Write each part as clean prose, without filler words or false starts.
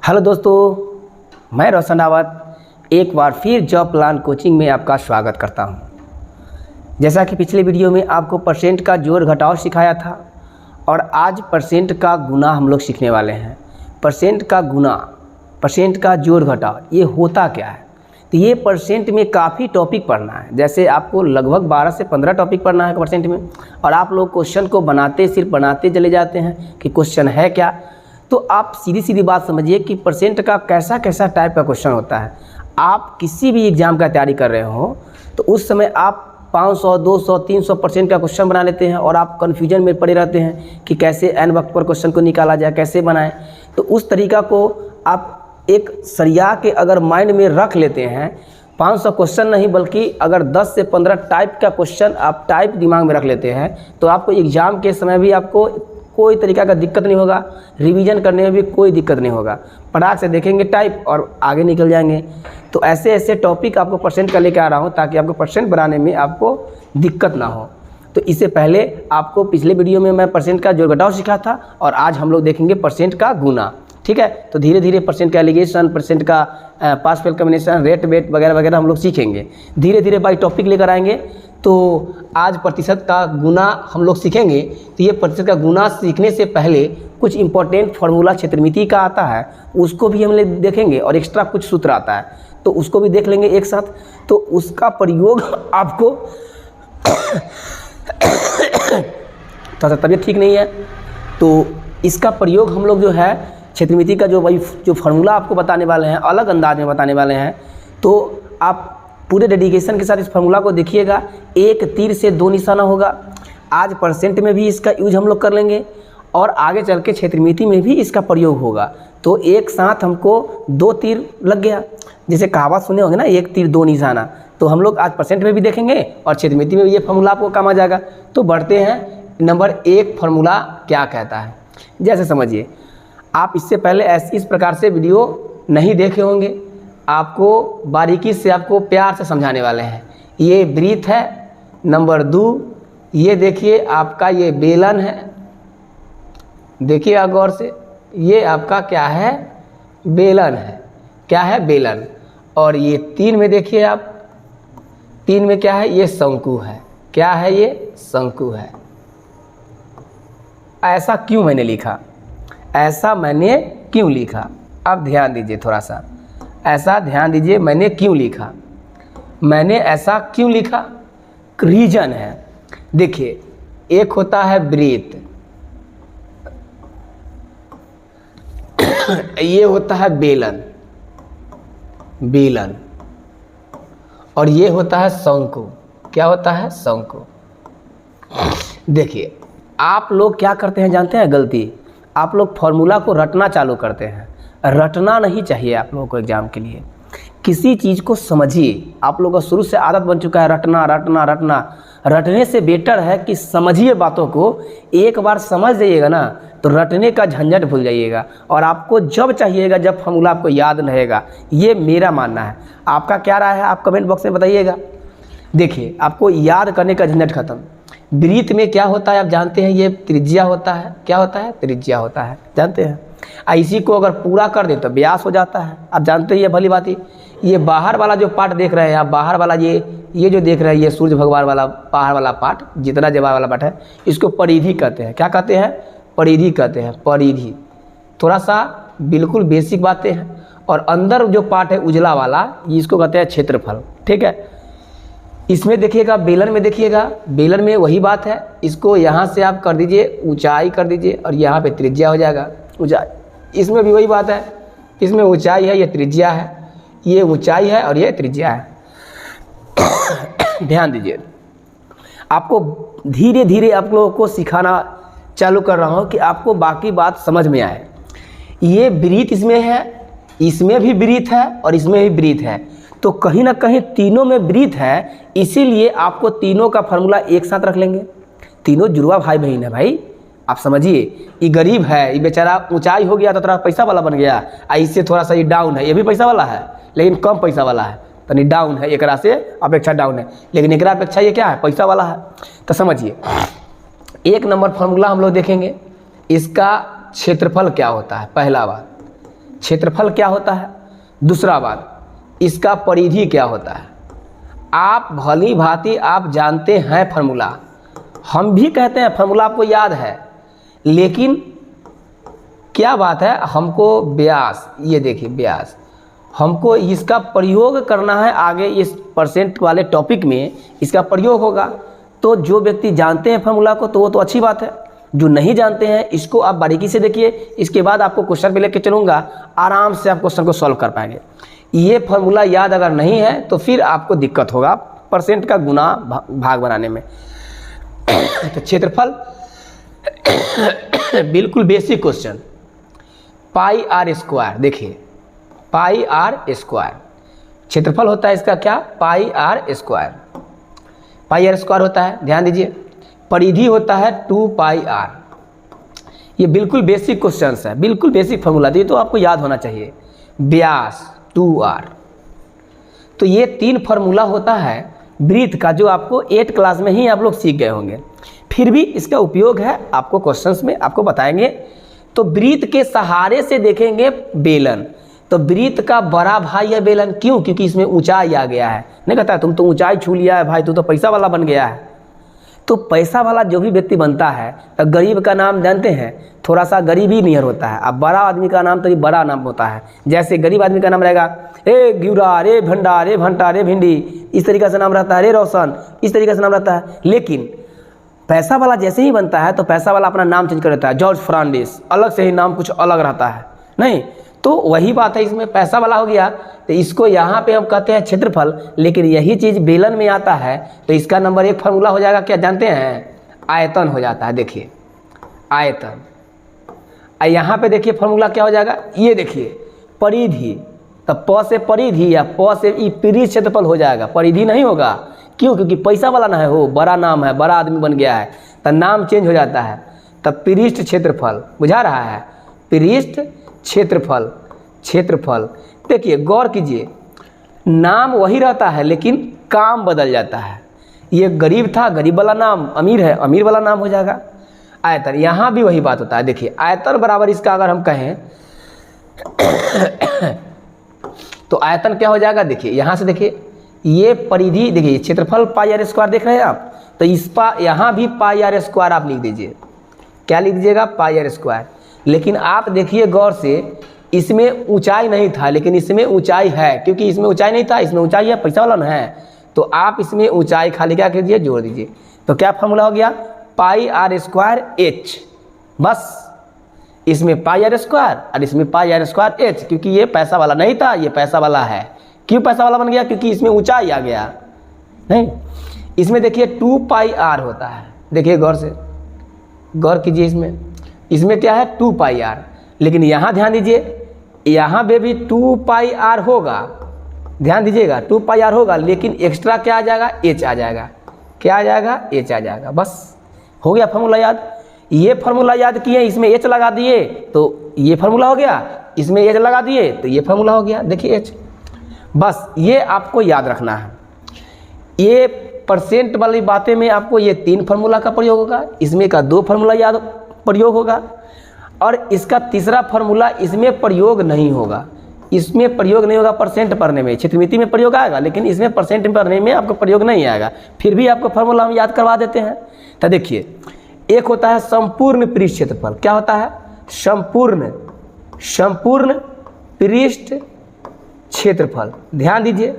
Hello दोस्तों, मैं रोशन रावत एक बार फिर जॉब प्लान कोचिंग में आपका स्वागत करता हूं। जैसा कि पिछले वीडियो में आपको परसेंट का जोड़ घटाव सिखाया था और आज परसेंट का गुना हम लोग सीखने वाले हैं। परसेंट का गुना, परसेंट का जोड़ घटाव, ये होता क्या है? तो ये परसेंट में काफ़ी टॉपिक पढ़ना है। जैसे आपको लगभग 12 से 15 टॉपिक पढ़ना है परसेंट में, और आप लोग क्वेश्चन को सिर्फ बनाते चले जाते हैं कि क्वेश्चन है क्या। तो आप सीधी सीधी बात समझिए कि परसेंट का कैसा कैसा टाइप का क्वेश्चन होता है। आप किसी भी एग्ज़ाम का तैयारी कर रहे हो तो उस समय आप 500, 200, 300% का क्वेश्चन बना लेते हैं और आप कन्फ्यूजन में पड़े रहते हैं कि कैसे एन वक्त पर क्वेश्चन को निकाला जाए, कैसे बनाएं। तो उस तरीका को आप एक सरिया के अगर माइंड में रख लेते हैं, 500 क्वेश्चन नहीं बल्कि अगर 10 से 15 टाइप का क्वेश्चन आप टाइप दिमाग में रख लेते हैं तो आपको एग्ज़ाम के समय भी आपको कोई तरीका का दिक्कत नहीं होगा, रिवीजन करने में भी कोई दिक्कत नहीं होगा। फटाक से देखेंगे टाइप और आगे निकल जाएंगे। तो ऐसे ऐसे टॉपिक आपको परसेंट का लेकर आ रहा हूँ ताकि आपको परसेंट बनाने में आपको दिक्कत ना हो। तो इससे पहले आपको पिछले वीडियो में मैं परसेंट का जोड़ घटाव सीखा था और आज हम लोग देखेंगे परसेंट का गुना। ठीक है, तो धीरे धीरे परसेंट का एलिगेशन, परसेंट का pass fail combination, rate weight वगैरह वगैरह हम लोग सीखेंगे। धीरे धीरे बाई टॉपिक लेकर आएंगे। तो आज प्रतिशत का गुना हम लोग सीखेंगे। तो ये प्रतिशत का गुना सीखने से पहले कुछ इंपॉर्टेंट फार्मूला क्षेत्रमिति का आता है, उसको भी हम लोग देखेंगे और एक्स्ट्रा कुछ सूत्र आता है तो उसको भी देख लेंगे एक साथ। तो उसका प्रयोग आपको थोड़ा सा तबीयत ठीक नहीं है तो इसका प्रयोग हम लोग जो है क्षेत्रमिति का जो फार्मूला आपको बताने वाले हैं, अलग अंदाज में बताने वाले हैं। तो आप पूरे डेडिकेशन के साथ इस फार्मूला को देखिएगा। एक तीर से दो निशाना होगा। आज परसेंट में भी इसका यूज हम लोग कर लेंगे और आगे चल के क्षेत्रमिति में भी इसका प्रयोग होगा। तो एक साथ हमको 2 तीर लग गया। जैसे कहावत सुने होंगे ना, एक तीर दो निशाना। तो हम लोग आज परसेंट में भी देखेंगे और क्षेत्रमिति में भी ये फार्मूला आपको काम आ जाएगा। तो बढ़ते हैं, नंबर 1 फार्मूला क्या कहता है। जैसे समझिए, आप इससे पहले इस प्रकार से वीडियो नहीं देखे होंगे। आपको बारीकी से, आपको प्यार से समझाने वाले हैं। ये ब्रीथ है। नंबर 2, ये देखिए आपका ये बेलन है। देखिए गौर से, ये आपका क्या है? बेलन है। क्या है? बेलन। और ये 3 में देखिए आप, 3 में क्या है? ये शंकु है। क्या है? ये शंकु है। ऐसा क्यों मैंने लिखा? ऐसा मैंने क्यों लिखा? अब ध्यान दीजिए थोड़ा सा, ऐसा ध्यान दीजिए मैंने क्यों लिखा। मैंने ऐसा क्यों लिखा? रीजन है। देखिए, एक होता है ब्रीथ, ये होता है बेलन, बेलन, और ये होता है शंकु। क्या होता है? शंकु। देखिए, आप लोग क्या करते हैं जानते हैं? गलती, आप लोग फार्मूला को रटना चालू करते हैं। रटना नहीं चाहिए आप लोगों को एग्जाम के लिए। किसी चीज़ को समझिए। आप लोगों को शुरू से आदत बन चुका है रटना रटना रटना। रटने से बेटर है कि समझिए बातों को। एक बार समझ जाइएगा ना तो रटने का झंझट भूल जाइएगा और आपको जब चाहिएगा, जब फार्मूला आपको याद रहेगा। ये मेरा मानना है। आपका क्या राय है आप कमेंट बॉक्स में बताइएगा। देखिए, आपको याद करने का झंझट खत्म। ब्रीथ में क्या होता है आप जानते हैं? ये त्रिज्या होता है। क्या होता है? त्रिज्या होता है, जानते हैं। इसी को अगर पूरा कर दे तो व्यास हो जाता है। आप जानते हैं ये भली बात ही। ये बाहर वाला जो पार्ट देख रहे हैं आप, बाहर वाला ये जो देख रहे हैं, ये सूर्य भगवान वाला बाहर वाला पार्ट, जितना जवाब वाला पार्ट है, इसको परिधि कहते हैं। क्या कहते हैं? परिधि कहते हैं। परिधि थोड़ा सा बिल्कुल बेसिक बातें हैं। और अंदर जो पार्ट है उजला वाला, इसको कहते हैं क्षेत्रफल। ठीक है, इसमें देखिएगा, बेलन में देखिएगा, बेलन में वही बात है। इसको यहाँ से आप कर दीजिए, ऊंचाई कर दीजिए और यहाँ पे त्रिज्या हो जाएगा। ऊंचाई, इसमें भी वही बात है। इसमें ऊंचाई है, ये त्रिज्या है। ये ऊंचाई है और ये त्रिज्या है। ध्यान दीजिए, आपको धीरे धीरे आप लोगों को सिखाना चालू कर रहा हूँ कि आपको बाकी बात समझ में आए। ये ब्रीथ इसमें है, इसमें भी ब्रीथ है और इसमें भी ब्रीथ है। तो कहीं ना कहीं तीनों में ब्रीथ है, इसीलिए आपको तीनों का फार्मूला एक साथ रख लेंगे। तीनों जुड़वा भाई बहन है भाई। आप समझिए, ये गरीब है, ये बेचारा ऊंचाई हो गया तो थोड़ा पैसा वाला बन गया। इससे थोड़ा सा ये डाउन है, ये भी पैसा वाला है लेकिन कम पैसा वाला है, तो डाउन है, एकरा से अपेक्षा डाउन है, लेकिन एकरा अपेक्षा ये क्या है? पैसा वाला है। तो समझिए, 1 नंबर फार्मूला हम लोग देखेंगे। इसका क्षेत्रफल क्या होता है? पहला बात, क्षेत्रफल क्या होता है, दूसरा बात इसका परिधि क्या होता है। आप भली भांति आप जानते हैं फार्मूला, हम भी कहते हैं फार्मूला आपको याद है, लेकिन क्या बात है हमको व्यास, ये देखिए व्यास, हमको इसका प्रयोग करना है आगे इस परसेंट वाले टॉपिक में इसका प्रयोग होगा। तो जो व्यक्ति जानते हैं फार्मूला को तो वो तो अच्छी बात है, जो नहीं जानते हैं इसको आप बारीकी से देखिए, इसके बाद आपको क्वेश्चन पे लेके चलूँगा, आराम से आप क्वेश्चन को सॉल्व कर पाएंगे। ये फार्मूला याद अगर नहीं है तो फिर आपको दिक्कत होगा परसेंट का गुना भाग बनाने में। तो क्षेत्रफल बिल्कुल basic question, pi R square, देखिए पाई आर स्क्वायर क्षेत्रफल होता है इसका क्या, pi R square, pi R square होता है, ध्यान दीजिए। परिधि होता है 2 पाई आर। ये बिल्कुल बेसिक क्वेश्चन है, बिल्कुल बेसिक फार्मूला, ये तो आपको याद होना चाहिए। व्यास 2r, तो ये 3 फार्मूला होता है वृत्त का, जो आपको 8 क्लास में ही आप लोग सीख गए होंगे, फिर भी इसका उपयोग है आपको क्वेश्चंस में आपको बताएंगे। तो वृत्त के सहारे से देखेंगे बेलन, तो वृत्त का बड़ा भाई है बेलन, क्यों, क्योंकि इसमें ऊंचाई आ गया है। नहीं कहता है तुम तो ऊंचाई छू लिया है भाई, तू तो पैसा वाला बन गया है। तो पैसा वाला जो भी व्यक्ति बनता है तो गरीब का नाम जानते हैं, थोड़ा सा गरीब ही नियर होता है। अब बड़ा आदमी का नाम तो बड़ा नाम होता है, जैसे गरीब आदमी का नाम रहेगा ए गिरा, रे भंडा, रे भंटा, रे भिंडी, इस तरीके से नाम रहता है, रे रोशन, इस तरीके से नाम रहता है। लेकिन पैसा वाला जैसे ही बनता है तो पैसा वाला अपना नाम चेंज कर देता है, जॉर्ज फर्नांडिस, अलग से ही नाम कुछ अलग रहता है। नहीं, तो वही बात है, इसमें पैसा वाला हो गया तो इसको यहाँ पे हम कहते हैं क्षेत्रफल, लेकिन यही चीज़ बेलन में आता है तो इसका नंबर 1 फार्मूला हो जाएगा, क्या जानते हैं, आयतन हो जाता है। देखिए आयतन, यहाँ पे देखिए फार्मूला क्या हो जाएगा, ये देखिए परिधि, तो प से परिधि या प से ई परिधि क्षेत्रफल हो जाएगा, परिधि नहीं होगा। क्यों, क्योंकि पैसा वाला ना है, हो बड़ा नाम है, बड़ा आदमी बन गया है तो नाम चेंज हो जाता है। तब पृष्ठ क्षेत्रफल, बुझा रहा है, पृष्ठ क्षेत्रफल, क्षेत्रफल। देखिए गौर कीजिए, नाम वही रहता है लेकिन काम बदल जाता है। ये गरीब था, गरीब वाला नाम, अमीर है, अमीर वाला नाम हो जाएगा। आयतन, यहाँ भी वही बात होता है। देखिए आयतन बराबर इसका अगर हम कहें तो आयतन क्या हो जाएगा, देखिए यहाँ से देखिए ये परिधि, देखिए क्षेत्रफल पाई आर स्क्वायर देख रहे हैं आप, तो इस यहाँ भी पाई आर स्क्वायर आप लिख दीजिए। क्या लिख दीजिएगा, पाई आर स्क्वायर। लेकिन आप देखिए गौर से, इसमें ऊंचाई नहीं था लेकिन इसमें ऊंचाई है, क्योंकि इसमें ऊंचाई नहीं था, इसमें ऊंचाई है, पैसा वाला ना है, तो आप इसमें ऊंचाई खाली क्या कर दीजिए, जोड़ दीजिए। तो क्या फार्मूला हो गया, पाई आर स्क्वायर एच। बस इसमें पाई आर स्क्वायर और इसमें पाई आर स्क्वायर एच, क्योंकि ये पैसा वाला नहीं था, ये पैसा वाला है। क्यों पैसा वाला बन गया, क्योंकि इसमें ऊंचाई आ गया। नहीं, इसमें देखिए 2 पाई आर होता है, देखिए गौर से, गौर कीजिए, इसमें क्या है 2 पाई आर, लेकिन यहाँ ध्यान दीजिए, यहाँ पे भी 2 पाई आर होगा, ध्यान दीजिएगा 2 पाई आर होगा, लेकिन एक्स्ट्रा क्या आ जाएगा, एच आ जाएगा। क्या आ जाएगा, एच आ जाएगा। बस हो गया फार्मूला याद। ये फार्मूला याद किए, इसमें एच लगा दिए तो ये फार्मूला हो गया, इसमें एच लगा दिए तो ये फार्मूला हो गया, देखिए एच। बस ये आपको याद रखना है। ये परसेंट वाली बातें में आपको ये 3 फार्मूला का प्रयोग होगा, इसमें का 2 फार्मूला याद प्रयोग होगा, और इसका तीसरा फार्मूला इसमें प्रयोग नहीं होगा। इसमें प्रयोग नहीं होगा परसेंट पढ़ने में, क्षेत्रमिति में प्रयोग आएगा, लेकिन इसमें परसेंट पढ़ने में आपको प्रयोग नहीं आएगा। फिर भी आपको फार्मूला हम याद करवा देते हैं। तो देखिए, एक होता है संपूर्ण पृष्ठ क्षेत्रफल। क्या होता है, संपूर्ण पृष्ठ क्षेत्रफल। ध्यान दीजिए,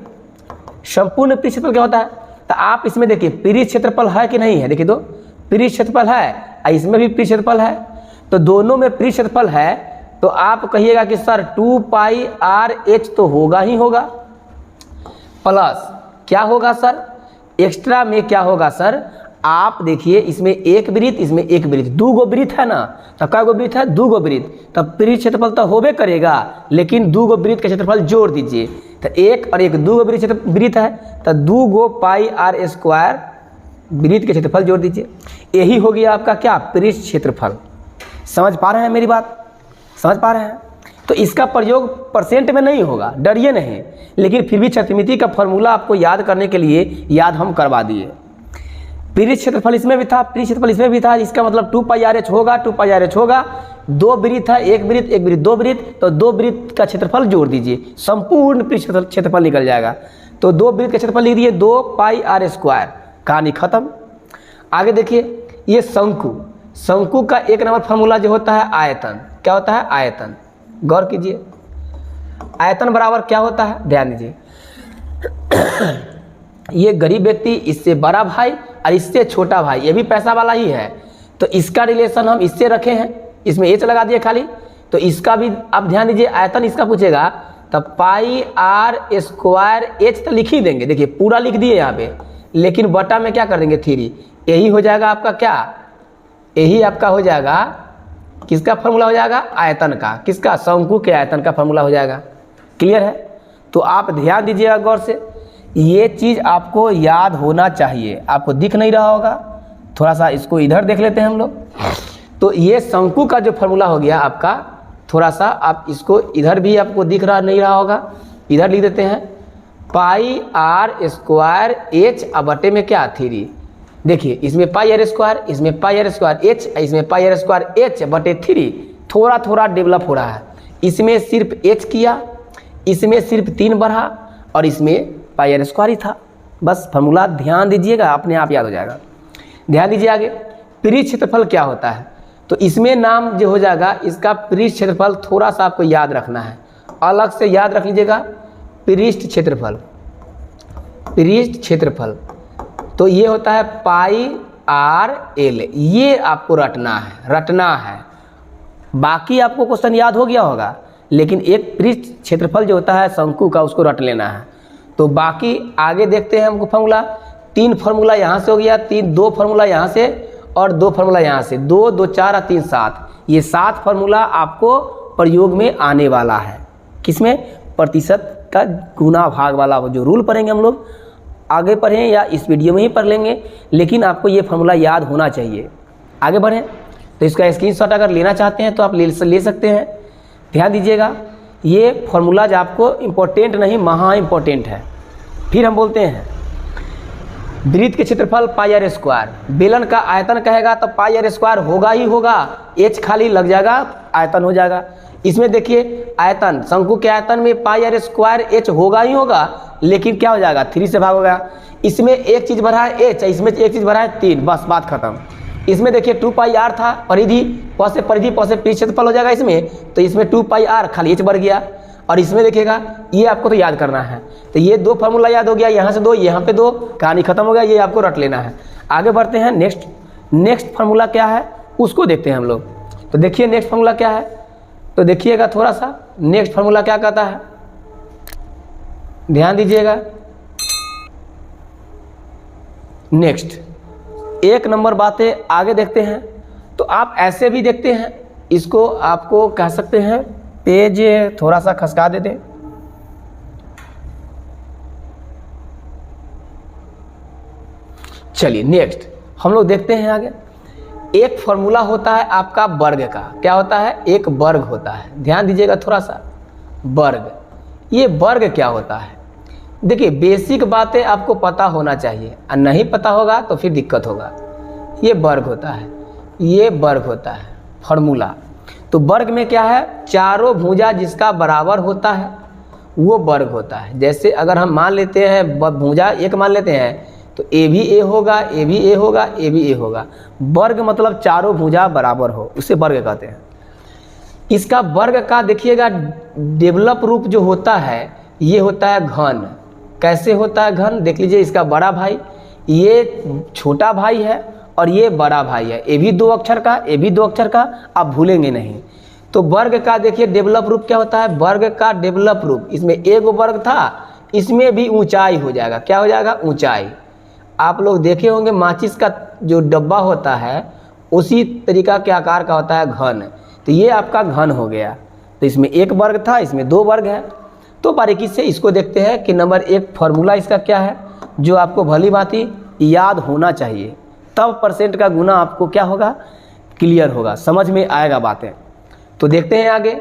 संपूर्ण पृष्ठ क्षेत्रफल क्या होता है, तो आप इसमें देखिए पृष्ठ क्षेत्रफल है कि नहीं है, देखिए तो पृष्ठ क्षेत्रफल है, इसमें भी पृष्ठ क्षेत्रफल है, तो दोनों में पृष्ठ क्षेत्रफल है, तो आप कहिएगा कि सर 2 पाई आर एच तो होगा ही होगा, प्लस क्या होगा सर, एक्स्ट्रा में क्या होगा सर, आप देखिए इसमें एक वृत्त, इसमें एक वृत्त, 2 गो वृत्त है ना, तो क्या गो वृत्त है, 2 गो वृत्त, तब पृष्ठ क्षेत्रफल तो होबे करेगा, लेकिन 2 गो वृत्त का क्षेत्रफल जोड़ दीजिए, तो एक और एक 2 गो वृत्त है, तो 2 गो पाई आर स्क्वायर वृत्त के क्षेत्रफल जोड़ दीजिए। यही हो गया आपका क्या, पृष्ठ क्षेत्रफल। समझ पा रहे हैं मेरी बात, समझ पा रहे हैं। तो इसका प्रयोग परसेंट में नहीं होगा, डरिए नहीं, लेकिन फिर भी क्षेत्रमिति का फॉर्मूला आपको याद करने के लिए याद हम करवा दिए। पीरित क्षेत्रफल इसमें भी था, पीरित क्षेत्रफल इसमें भी था, इसका मतलब 2πRH होगा, 2πRH होगा। दो वृत्त है, एक वृत्त एक वृत्त, दो वृत्त, तो दो वृत्त का क्षेत्रफल जोड़ दीजिए, संपूर्ण पीरित क्षेत्रफल निकल जाएगा। तो दो वृत्त का क्षेत्रफल लिख दिए 2πr², कहानी खत्म। आगे देखिए, ये शंकु, शंकु का एक नंबर फार्मूला जो होता है आयतन। क्या होता है? आयतन। गौर कीजिए, आयतन बराबर क्या होता है, ध्यान दीजिए। ये गरीब व्यक्ति, इससे बड़ा भाई और इससे छोटा भाई, ये भी पैसा वाला ही है, तो इसका रिलेशन हम इससे रखे हैं, इसमें एच लगा दिए खाली। तो इसका भी आप ध्यान दीजिए, आयतन इसका पूछेगा तो πr² h तो लिख ही देंगे, देखिए पूरा लिख दिए यहाँ पे, लेकिन बटा में क्या कर देंगे 3। यही हो जाएगा आपका क्या, यही आपका हो जाएगा, किसका फार्मूला हो जाएगा? आयतन का। किसका? शंकु के आयतन का फार्मूला हो जाएगा। क्लियर है? तो आप ध्यान दीजिएगा गौर से, ये चीज़ आपको याद होना चाहिए। आपको दिख नहीं रहा होगा, थोड़ा सा इसको इधर देख लेते हैं हम लोग। तो ये शंकु का जो फार्मूला हो गया आपका, थोड़ा सा आप इसको इधर भी आपको दिख रहा नहीं रहा होगा, इधर लिख देते हैं πr²h अब बटे में क्या 3। देखिए इसमें πr², इसमें πr²h, इसमें πr²h बटे 3, थोड़ा थोड़ा डेवलप हो रहा है। इसमें सिर्फ h किया, इसमें सिर्फ 3 बढ़ा और इसमें πr² ही था। बस फार्मूला ध्यान दीजिएगा, अपने आप याद हो जाएगा। ध्यान दीजिए आगे, पीरित क्षेत्रफल क्या होता है? तो इसमें नाम जो हो जाएगा इसका पीरित क्षेत्रफल, थोड़ा सा आपको याद रखना है, अलग से याद रख लीजिएगा। पृष्ठ क्षेत्रफल, पृष्ठ क्षेत्रफल तो ये होता है πr/l, ये आपको रटना है। बाकी आपको क्वेश्चन याद हो गया होगा, लेकिन एक पृष्ठ क्षेत्रफल जो होता है शंकु का, उसको रट लेना है। तो बाकी आगे देखते हैं हमको फार्मूला। 3 फार्मूला यहाँ से हो गया, 2 फार्मूला यहाँ से और 2 फार्मूला यहाँ से, 2 2 4 और 3 7। ये 7 फार्मूला आपको प्रयोग में आने वाला है। किसमें? प्रतिशत का गुना भाग वाला जो रूल पढ़ेंगे हम लोग, आगे पढ़ें या इस वीडियो में ही पढ़ लेंगे, लेकिन आपको ये फार्मूला याद होना चाहिए। आगे बढ़ें, तो इसका स्क्रीनशॉट अगर लेना चाहते हैं तो आप ले सकते हैं। ध्यान दीजिएगा, ये फार्मूलाज आपको इम्पोर्टेंट नहीं, महा इम्पोर्टेंट है। फिर हम बोलते हैं वृत्त के क्षेत्रफल πr², बेलन का आयतन कहेगा तो πr² होगा ही होगा, h खाली लग जाएगा, आयतन हो जाएगा। इसमें देखिए आयतन, शंकु के आयतन में πr²h होगा ही होगा, लेकिन क्या हो जाएगा 3 से भाग होगा। इसमें एक चीज़ बढ़ा है h, इसमें एक चीज़ बढ़ा है 3, बस बात खत्म। इसमें देखिए 2πr था, परिधि प से पृष्ठ क्षेत्रफल हो जाएगा इसमें, तो इसमें 2πr खाली h बढ़ गया। और इसमें देखिएगा, ये आपको तो याद करना है। तो ये 2 फार्मूला याद हो गया, यहाँ से 2, यहाँ पे 2, कहानी खत्म हो गया, ये आपको रट लेना है। आगे बढ़ते हैं, नेक्स्ट फार्मूला क्या है उसको देखते हैं हम लोग। तो देखिए नेक्स्ट फार्मूला क्या है, तो देखिएगा थोड़ा सा नेक्स्ट फार्मूला क्या कहता है, ध्यान दीजिएगा। नेक्स्ट 1 नंबर बातें आगे देखते हैं। तो आप ऐसे भी देखते हैं, इसको आपको कह सकते हैं पेज थोड़ा सा खसका देते। चलिए नेक्स्ट हम लोग देखते हैं आगे। एक फॉर्मूला होता है आपका वर्ग का, क्या होता है? एक वर्ग होता है। ध्यान दीजिएगा थोड़ा सा, वर्ग, ये वर्ग क्या होता है? देखिए बेसिक बातें आपको पता होना चाहिए, और नहीं पता होगा तो फिर दिक्कत होगा। ये वर्ग होता है, ये वर्ग होता है फॉर्मूला। तो वर्ग में क्या है? चारों भुजा जिसका बराबर होता है वो वर्ग होता है। जैसे अगर हम मान लेते हैं भुजा 1 मान लेते हैं, तो ए भी ए होगा, ए भी ए होगा, ए भी ए होगा। वर्ग मतलब चारों भुजा बराबर हो, उसे वर्ग कहते हैं। इसका वर्ग का देखिएगा डेवलप रूप जो होता है, ये होता है घन। कैसे होता है घन? देख लीजिए, इसका बड़ा भाई, ये छोटा भाई है और ये बड़ा भाई है। ए भी 2 अक्षर का, ए भी 2 अक्षर का, आप भूलेंगे नहीं। तो वर्ग का देखिए डेवलप रूप क्या होता है? वर्ग का डेवलप रूप, इसमें एक वर्ग था, इसमें भी ऊंचाई हो जाएगा। क्या हो जाएगा? ऊंचाई। आप लोग देखे होंगे माचिस का जो डब्बा होता है उसी तरीका के आकार का होता है घन। तो ये आपका घन हो गया। तो इसमें 1 वर्ग था, इसमें 2 वर्ग है। तो बारीकी से इसको देखते हैं कि नंबर 1 फार्मूला इसका क्या है, जो आपको भली भांति याद होना चाहिए, तब परसेंट का गुना आपको क्या होगा? क्लियर होगा, समझ में आएगा बातें। तो देखते हैं आगे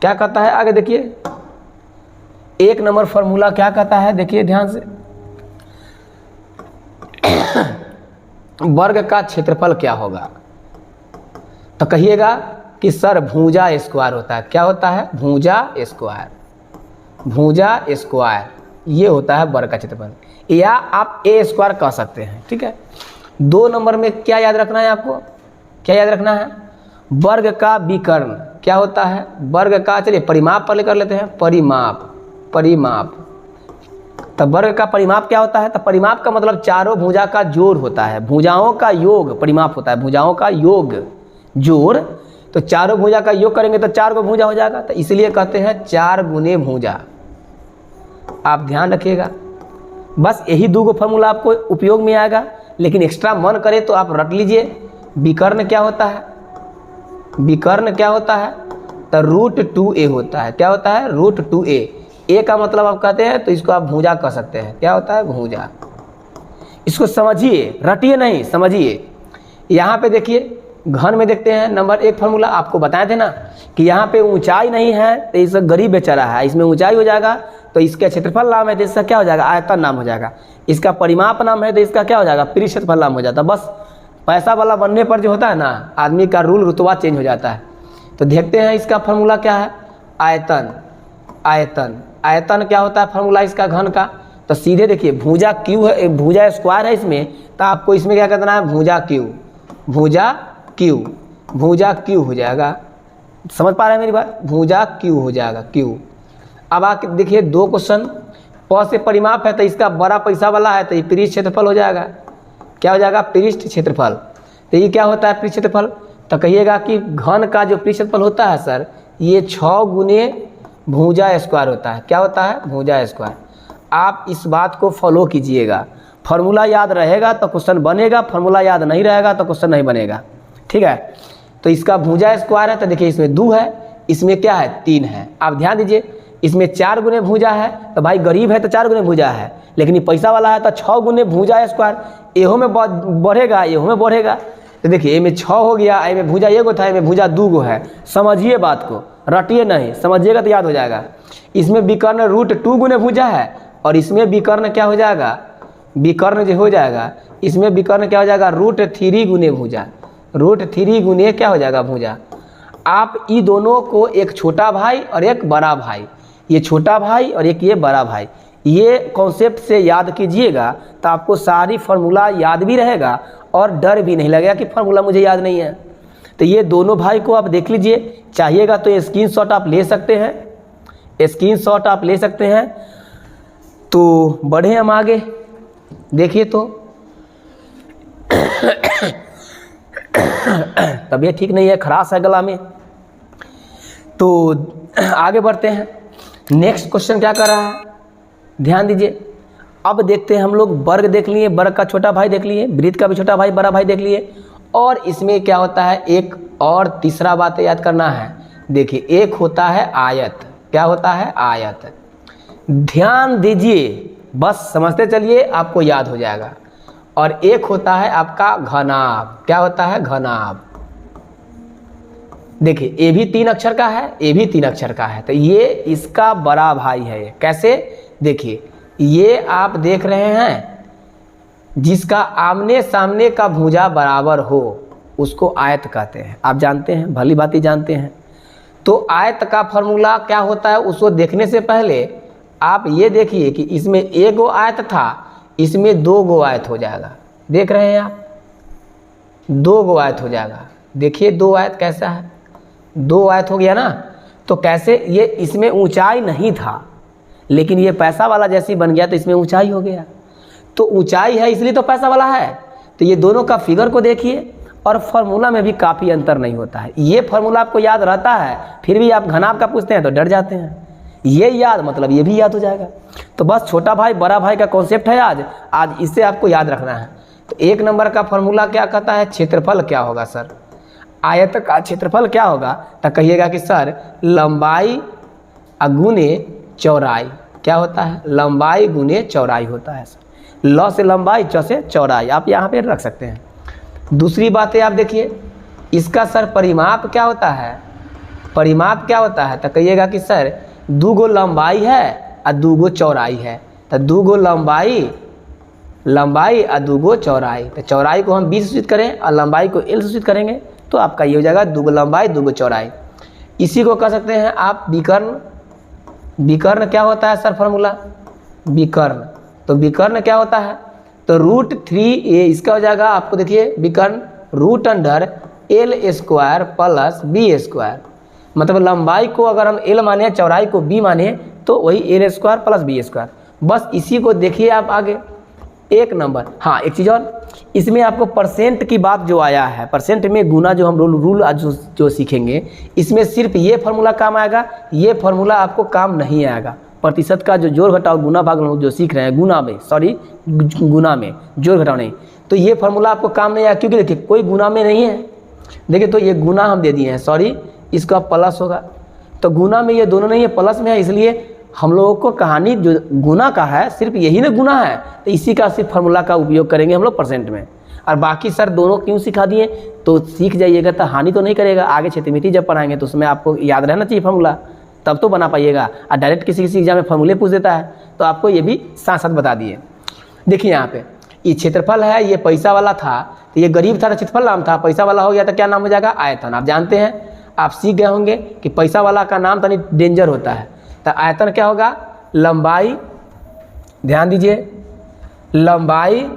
क्या कहता है। आगे देखिए 1 नंबर फार्मूला क्या कहता है, देखिए ध्यान से। वर्ग का क्षेत्रफल क्या होगा? तो कहिएगा कि सर भुजा स्क्वायर होता है। क्या होता है? भुजा स्क्वायर। भुजा स्क्वायर ये होता है वर्ग का क्षेत्रफल, या आप ए स्क्वायर कह सकते हैं। ठीक है। 2 नंबर में क्या याद रखना है आपको? क्या याद रखना है? वर्ग का विकर्ण क्या होता है? वर्ग का, चलिए परिमाप पर कर लेते हैं। परिमाप, परिमाप। तब वर्ग का परिमाप क्या होता है? तो परिमाप का मतलब चारों भुजा का जोड़ होता है। भुजाओं का योग परिमाप होता है। भुजाओं का योग, जोड़। तो चारों भुजा का योग करेंगे तो 4 को भुजा हो जाएगा, तो इसलिए कहते हैं 4 गुने भुजा। आप ध्यान रखिएगा, बस यही 2 फॉर्मूला आपको उपयोग में आएगा, लेकिन एक्स्ट्रा मन करे तो आप रट लीजिए। विकर्ण क्या होता है? विकर्ण क्या होता है? तो √2a होता है। क्या होता है? √2a। ए का मतलब आप कहते हैं तो इसको आप भुजा कह सकते हैं। क्या होता है? भुजा। इसको समझिए, रटिए नहीं, समझिए। यहाँ पे देखिए, घन में देखते हैं नंबर 1 फार्मूला आपको बताए थे ना कि यहाँ पे ऊंचाई नहीं है तो इसका गरीब बेचारा है, इसमें ऊंचाई हो जाएगा तो इसका क्षेत्रफल नाम है तो इसका क्या हो जाएगा? आयतन नाम हो जाएगा। इसका परिमाप नाम है तो इसका क्या हो जाएगा? पृष्ठ क्षेत्रफल नाम हो जाता है। बस पैसा वाला बनने पर जो होता है ना, आदमी का रूल रुतबा चेंज हो जाता है। तो देखते हैं इसका फार्मूला क्या है? आयतन। आयतन, आयतन क्या होता है फार्मूला इसका घन का? तो सीधे देखिए, भुजा क्यू है, भुजा स्क्वायर है इसमें, तो आपको इसमें क्या करना है? भुजा क्यू। भुजा क्यू, भुजा क्यू हो जाएगा। समझ पा रहे हैं मेरी बात? भुजा क्यू हो जाएगा, क्यू। अब आके देखिए 2 क्वेश्चन। प से परिमाप है तो इसका बड़ा पैसा वाला है तो ये पृष्ठ क्षेत्रफल हो जाएगा। क्या हो जाएगा? पृष्ठ क्षेत्रफल। तो ये क्या होता है? पृष्ठ क्षेत्रफल। तो कहिएगा कि घन का जो पृष्ठ क्षेत्रफल होता है सर, ये 6 गुने भुजा स्क्वायर होता है। क्या होता है? भुजा स्क्वायर। आप इस बात को फॉलो कीजिएगा। फार्मूला याद रहेगा तो क्वेश्चन बनेगा, फार्मूला याद नहीं रहेगा तो क्वेश्चन नहीं बनेगा। ठीक है। तो इसका भुजा स्क्वायर है तो देखिए इसमें 2 है, इसमें क्या है? 3 है। आप ध्यान दीजिए, इसमें 4 गुने भुजा है तो भाई गरीब है तो 4 गुने भुजा है, लेकिन ये पैसा वाला है तो 6 गुने भुजा स्क्वायर। एहो में बढ़ेगा, एहो में बढ़ेगा। तो देखिए ए में 6 हो गया, ए में भुजा 1 था, ए में भुजा 2 है। समझिए बात को, रटिए नहीं, समझिएगा तो याद हो जाएगा। इसमें विकर्ण √2 गुने भुजा है और इसमें विकर्ण क्या हो जाएगा? विकर्ण जो हो जाएगा, इसमें विकर्ण क्या हो जाएगा? √3 गुने भुजा। √3 गुने क्या हो जाएगा? भुजा। आप ये दोनों को, एक छोटा भाई और एक बड़ा भाई, ये छोटा भाई और एक ये बड़ा भाई, ये कॉन्सेप्ट से याद कीजिएगा तो आपको सारी फार्मूला याद भी रहेगा और डर भी नहीं लगेगा कि फार्मूला मुझे याद नहीं है। तो ये दोनों भाई को आप देख लीजिए, चाहिएगा तो ये स्क्रीनशॉट आप ले सकते हैं, स्क्रीनशॉट आप ले सकते हैं। तो बढ़े हम आगे, देखिए तो तबीयत ठीक नहीं है, खराश है गला में। तो आगे बढ़ते हैं। नेक्स्ट क्वेश्चन क्या कर रहा है? ध्यान दीजिए। अब देखते हैं हम लोग, वर्ग देख लिए, वर्ग का छोटा भाई देख लिए, वृत्त का भी छोटा भाई बड़ा भाई देख लिए, और इसमें क्या होता है? एक और तीसरा बात याद करना है। देखिए, एक होता है आयत। क्या होता है? आयत। ध्यान दीजिए, बस समझते चलिए, आपको याद हो जाएगा। और एक होता है आपका घनाभ। क्या होता है? घनाभ। देखिए, ए भी 3 अक्षर का है, ए भी 3 अक्षर का है, तो ये इसका बड़ा भाई है। कैसे? देखिए, ये आप देख रहे हैं, जिसका आमने सामने का भुजा बराबर हो उसको आयत कहते हैं। आप जानते हैं, भली भांति जानते हैं। तो आयत का फॉर्मूला क्या होता है उसको देखने से पहले आप ये देखिए कि इसमें 1 गो आयत था, इसमें 2 गो आयत हो जाएगा। देख रहे हैं आप? 2 गो आयत हो जाएगा। देखिए 2 आयत कैसा है? 2 आयत हो गया ना। तो कैसे? ये इसमें ऊंचाई नहीं था, लेकिन ये पैसा वाला जैसे बन गया तो इसमें ऊंचाई हो गया। तो ऊंचाई है इसलिए तो पैसा वाला है। तो ये दोनों का फिगर को देखिए, और फार्मूला में भी काफ़ी अंतर नहीं होता है। ये फार्मूला आपको याद रहता है, फिर भी आप घनाभ का पूछते हैं तो डर जाते हैं। ये याद मतलब ये भी याद हो जाएगा। तो बस छोटा भाई बड़ा भाई का कॉन्सेप्ट है आज इससे आपको याद रखना है। तो 1 नंबर का फार्मूला क्या कहता है? क्षेत्रफल क्या होगा सर? आयत का क्षेत्रफल क्या होगा? तो कहिएगा कि सर लंबाई गुने चौड़ाई। क्या होता है? लंबाई गुने चौड़ाई होता है सर। ल से लंबाई, च से चौड़ाई, आप यहाँ पे रख सकते हैं। दूसरी बात है, आप देखिए इसका सर परिमाप क्या होता है? परिमाप क्या होता है? तो कहिएगा कि सर 2 गो लंबाई है और 2 गो चौड़ाई है। तो 2 गो लंबाई लंबाई और दूगो चौड़ाई। तो चौड़ाई को हम 20 सूचित करें और लंबाई को L सूचित करेंगे तो आपका ये हो जाएगा दूगो लंबाई दूगो चौड़ाई। इसी को कह सकते हैं आप विकर्ण। विकर्ण क्या होता है सर फॉर्मूला? विकर्ण, तो विकर्ण क्या होता है? तो √3a इसका हो जाएगा आपको देखिए विकर्ण √L² प्लस b²। मतलब लंबाई को अगर हम L माने चौड़ाई को b माने तो वही L² प्लस b²। बस इसी को देखिए आप आगे 1 नंबर। हाँ एक चीज़ और, इसमें आपको परसेंट की बात जो आया है, परसेंट में गुना जो हम रूल आज जो सीखेंगे, इसमें सिर्फ ये फार्मूला काम आएगा, ये फार्मूला आपको काम नहीं आएगा। प्रतिशत का जो जोड़ घटाव गुना भाग जो सीख रहे हैं गुना में, सॉरी गुना में जोड़ घटाव नहीं, तो ये फार्मूला आपको काम नहीं आएगा क्योंकि देखिए कोई गुना में नहीं है। देखिए तो ये गुना हम दे दिए हैं, सॉरी इसका प्लस होगा, तो गुना में ये दोनों नहीं है प्लस में है, इसलिए हम लोगों को कहानी जो गुना का है सिर्फ यही ना गुना है, तो इसी का सिर्फ फार्मूला का उपयोग करेंगे हम लोग परसेंट में। और बाकी सर दोनों क्यों सिखा दिए, तो सीख जाइएगा तो हानि तो नहीं करेगा। आगे क्षेत्रमिति जब पढ़ाएंगे तो उसमें आपको याद रहना चाहिए फार्मूला, तब तो बना पाइएगा। और डायरेक्ट किसी किसी एग्जाम में फार्मूले पूछ देता है, तो आपको ये भी साथ साथ बता दिए। देखिए यहाँ पे ये क्षेत्रफल है, ये पैसा वाला था, तो ये गरीब था तो क्षेत्रफल नाम था, पैसा वाला हो गया तो क्या नाम हो जाएगा? आयतन। आप जानते हैं, आप सीख गए होंगे कि पैसा वाला का नाम तनी डेंजर होता है। तो आयतन क्या होगा? लंबाई, ध्यान दीजिए, लंबाई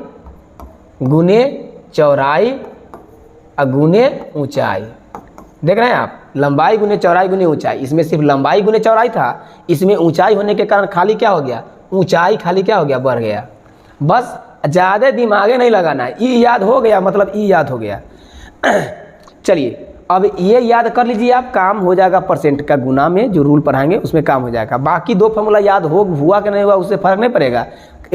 गुने चौड़ाई और गुने ऊंचाई। देख रहे हैं आप, लंबाई गुने चौड़ाई गुने ऊंचाई। इसमें सिर्फ लंबाई गुने चौड़ाई था, इसमें ऊंचाई होने के कारण खाली क्या हो गया? ऊंचाई खाली क्या हो गया? बढ़ गया। बस ज़्यादा दिमागे नहीं लगाना है, ई याद हो गया मतलब ई याद हो गया। चलिए अब ये याद कर लीजिए आप, काम हो जाएगा परसेंट का गुना में जो रूल पढ़ाएंगे उसमें काम हो जाएगा। बाकी दो फार्मूला याद हुआ कि नहीं हुआ उससे फ़र्क नहीं पड़ेगा,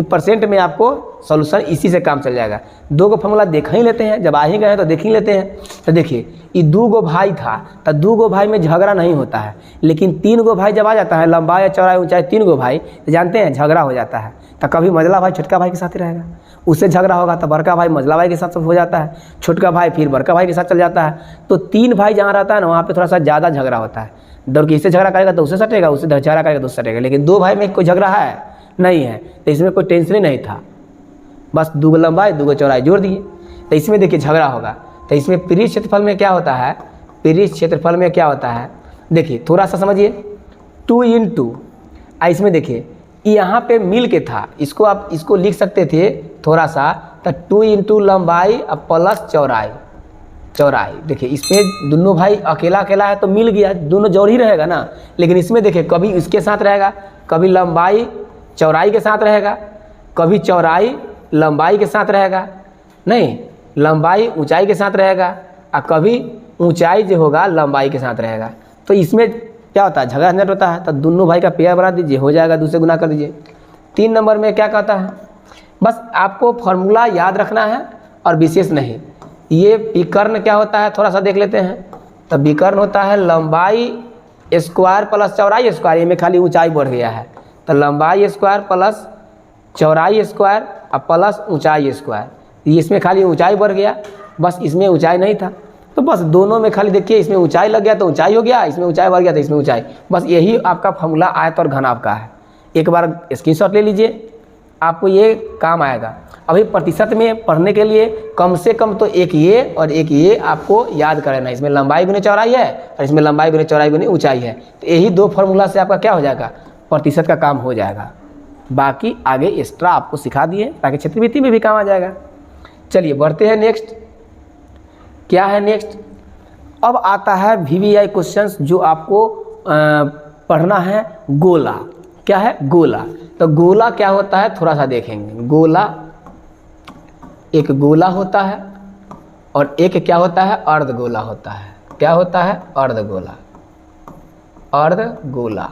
परसेंट में आपको सॉल्यूशन इसी से काम चल जाएगा। दो गो फार्मूला देख ही लेते हैं, जब आ ही गए हैं तो देख ही लेते हैं। तो देखिए ये 2 गो भाई था, तो 2 गो भाई में झगड़ा नहीं होता है, लेकिन 3 गो भाई जब आ जाता है, लंबाई चौड़ाई ऊंचाई 3 गो भाई, तो जानते हैं झगड़ा हो जाता है। तो कभी मझला भाई छोटका भाई के साथ ही रहेगा, उससे झगड़ा होगा तो बड़का भाई मझला भाई के साथ हो जाता है, छोटका भाई फिर बड़का भाई के साथ चल जाता है। तो 3 भाई जहाँ रहता है ना वहाँ पे थोड़ा सा ज़्यादा झगड़ा होता है। दौड़ के इससे झगड़ा करेगा तो उससे सटेगा, उससे झगड़ा करेगा तो उससे सटेगा। लेकिन 2 भाई में कोई झगड़ा है नहीं है, तो इसमें कोई टेंशन ही नहीं था। बस 2 गो लंबाई 2 गो चौड़ाई जोड़ दिए, तो इसमें देखिए झगड़ा होगा। तो इसमें पृष्ठ क्षेत्रफल में क्या होता है? पृष्ठ क्षेत्रफल में क्या होता है? देखिए थोड़ा सा समझिए, 2 × इसमें देखिए यहाँ पे मिल के था, इसको आप इसको लिख सकते थे थोड़ा सा, तो 2 × लंबाई और प्लस चौड़ाई। चौड़ाई देखिए इसमें दोनों भाई अकेला अकेला है तो मिल गया, दोनों जोड़ ही रहेगा ना। लेकिन इसमें देखिए कभी इसके साथ रहेगा, कभी लंबाई चौड़ाई के साथ रहेगा, कभी चौड़ाई लंबाई के साथ रहेगा, नहीं लंबाई ऊंचाई के साथ रहेगा, और कभी ऊंचाई जो होगा लंबाई के साथ रहेगा। तो इसमें क्या होता है? झगड़ा झंझट होता है। तो दोनों भाई का पेयर बना दीजिए, हो जाएगा, 2 से गुना कर दीजिए। 3 नंबर में क्या कहता है? बस आपको फॉर्मूला याद रखना है और विशेष नहीं। ये विकर्ण क्या होता है थोड़ा सा देख लेते हैं। तो विकर्ण होता है लंबाई स्क्वायर प्लस चौड़ाई स्क्वायर, ये में खाली ऊंचाई बढ़ गया है, तो लंबाई स्क्वायर प्लस चौड़ाई स्क्वायर और प्लस ऊंचाई स्क्वायर। इसमें खाली ऊंचाई बढ़ गया, बस इसमें ऊंचाई नहीं था, तो बस दोनों में खाली देखिए इसमें ऊंचाई लग गया तो ऊंचाई हो गया, इसमें ऊंचाई बढ़ गया तो इसमें ऊंचाई। बस यही आपका फॉर्मूला आयत और घनाभ का है। एक बार स्क्रीनशॉट ले लीजिए, आपको ये काम आएगा। अभी प्रतिशत में पढ़ने के लिए कम से कम तो एक ये और एक ये आपको याद करना है। इसमें लंबाई गुने चौड़ाई है और इसमें लंबाई गुने चौड़ाई गुने ऊंचाई है, तो यही 2 फार्मूला से आपका क्या हो जाएगा? प्रतिशत का काम हो जाएगा। बाकी आगे एक्स्ट्रा आपको सिखा दिए ताकि क्षेत्रमिति में भी काम आ जाएगा। चलिए बढ़ते हैं नेक्स्ट। क्या है नेक्स्ट? अब आता है VVI क्वेश्चंस जो आपको पढ़ना है। गोला क्या है? गोला। तो गोला क्या होता है थोड़ा सा देखेंगे। गोला, एक गोला होता है और एक क्या होता है? अर्धगोला होता है। क्या होता है? अर्धगोला। अर्धगोला।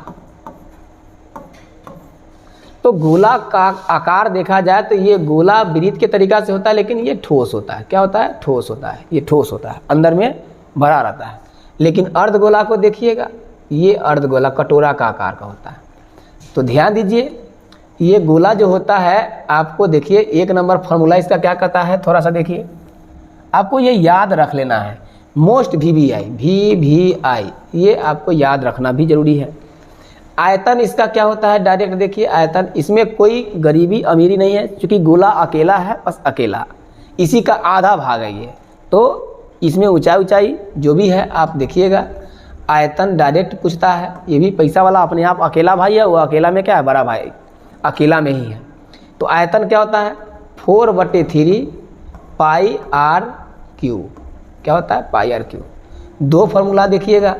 तो गोला का आकार देखा जाए तो ये गोला वृत्त के तरीका से होता है, लेकिन ये ठोस होता है। क्या होता है? ठोस होता है। ये ठोस होता है, अंदर में भरा रहता है। लेकिन अर्धगोला को देखिएगा, ये अर्धगोला कटोरा का आकार का होता है। तो ध्यान दीजिए, ये गोला जो होता है आपको देखिए 1 नंबर फार्मूला इसका क्या कहता है थोड़ा सा देखिए, आपको ये याद रख लेना है। मोस्ट VVI, ये आपको याद रखना भी जरूरी है। आयतन इसका क्या होता है, डायरेक्ट देखिए आयतन, इसमें कोई गरीबी अमीरी नहीं है, क्योंकि गोला अकेला है, बस अकेला, इसी का आधा भाग है ये। तो इसमें ऊंचाई जो भी है आप देखिएगा, आयतन डायरेक्ट पूछता है। ये भी पैसा वाला अपने आप अकेला भाई है, वो अकेला में क्या है, बड़ा भाई अकेला में ही है। तो आयतन क्या होता है, 4/3 पाई आर क्यू, क्या होता है, पाई आर क्यू। दो फार्मूला देखिएगा।